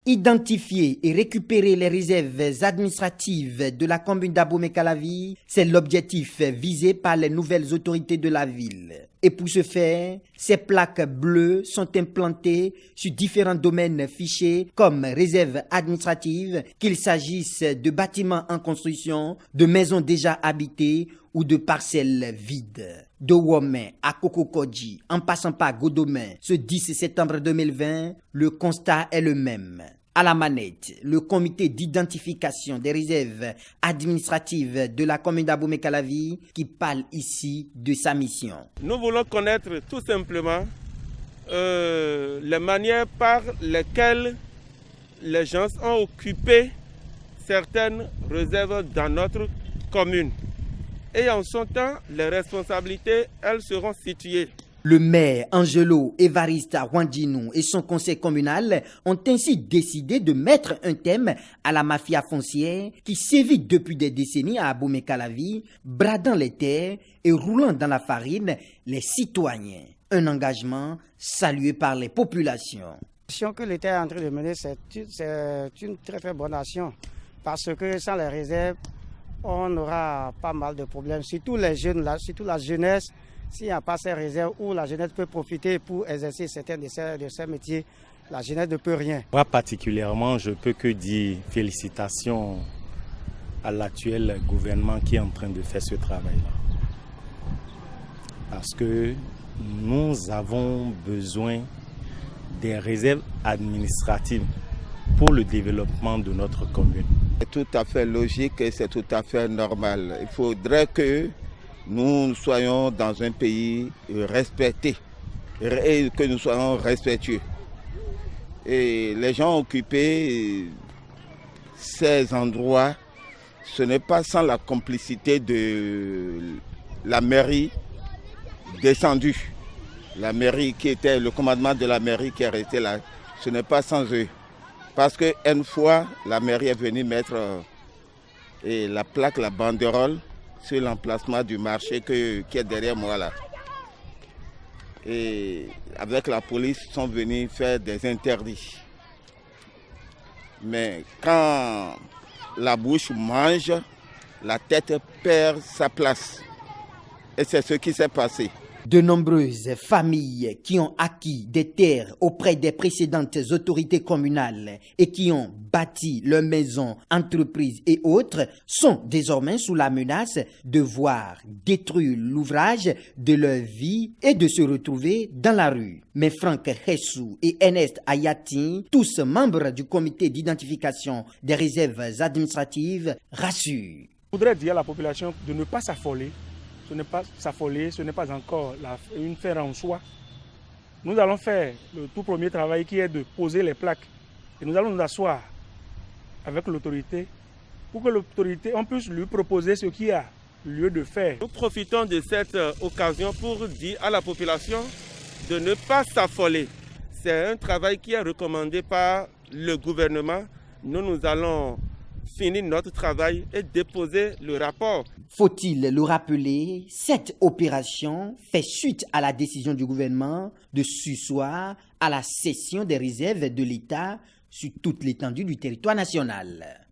Identifier et récupérer les réserves administratives de la commune d'Abomey-Calavi, c'est l'objectif visé par les nouvelles autorités de la ville. Et pour ce faire, ces plaques bleues sont implantées sur différents domaines fichés comme réserves administratives, qu'il s'agisse de bâtiments en construction, de maisons déjà habitées ou de parcelles vides. De Womé à Kokokodji, en passant par Godomé, ce 10 septembre 2020, le constat est le même. À la manette, le comité d'identification des réserves administratives de la commune d'Abomey-Calavi qui parle ici de sa mission. Nous voulons connaître tout simplement les manières par lesquelles les gens ont occupé certaines réserves dans notre commune. Et en son temps, les responsabilités, elles seront situées. Le maire Angelo Evariste Rwandinou et son conseil communal ont ainsi décidé de mettre un thème à la mafia foncière qui sévit depuis des décennies à Abomey-Calavi, bradant les terres et roulant dans la farine les citoyens. Un engagement salué par les populations. L'action que l'État est en train de mener, c'est une très très bonne action parce que sans les réserves, on aura pas mal de problèmes, surtout les jeunes, surtout la jeunesse. S'il n'y a pas ces réserves où la jeunesse peut profiter pour exercer certains de ces métiers, la jeunesse ne peut rien. Moi particulièrement, je peux que dire félicitations à l'actuel gouvernement qui est en train de faire ce travail-là. Parce que nous avons besoin des réserves administratives pour le développement de notre commune. C'est tout à fait logique et c'est tout à fait normal. Il faudrait que nous soyons dans un pays respecté et que nous soyons respectueux. Et les gens ont occupé ces endroits, ce n'est pas sans la complicité de la mairie descendue. La mairie qui était, le commandement de la mairie qui est resté là, ce n'est pas sans eux. Parce qu'une fois, la mairie est venue mettre la plaque, la banderole, sur l'emplacement du marché qui est derrière moi là. Et avec la police, ils sont venus faire des interdits. Mais quand la bouche mange, la tête perd sa place. Et c'est ce qui s'est passé. De nombreuses familles qui ont acquis des terres auprès des précédentes autorités communales et qui ont bâti leurs maisons, entreprises et autres sont désormais sous la menace de voir détruire l'ouvrage de leur vie et de se retrouver dans la rue. Mais Franck Hessou et Ernest Ayati, tous membres du comité d'identification des réserves administratives, rassurent. Je voudrais dire à la population de ne pas s'affoler. Ce n'est pas s'affoler, ce n'est pas encore une fin en soi. Nous allons faire le tout premier travail qui est de poser les plaques. Et nous allons nous asseoir avec l'autorité pour que l'autorité, on puisse lui proposer ce qu'il y a lieu de faire. Nous profitons de cette occasion pour dire à la population de ne pas s'affoler. C'est un travail qui est recommandé par le gouvernement. Nous allons finir notre travail et déposer le rapport. Faut-il le rappeler, cette opération fait suite à la décision du gouvernement de surseoir à la cession des réserves de l'État sur toute l'étendue du territoire national.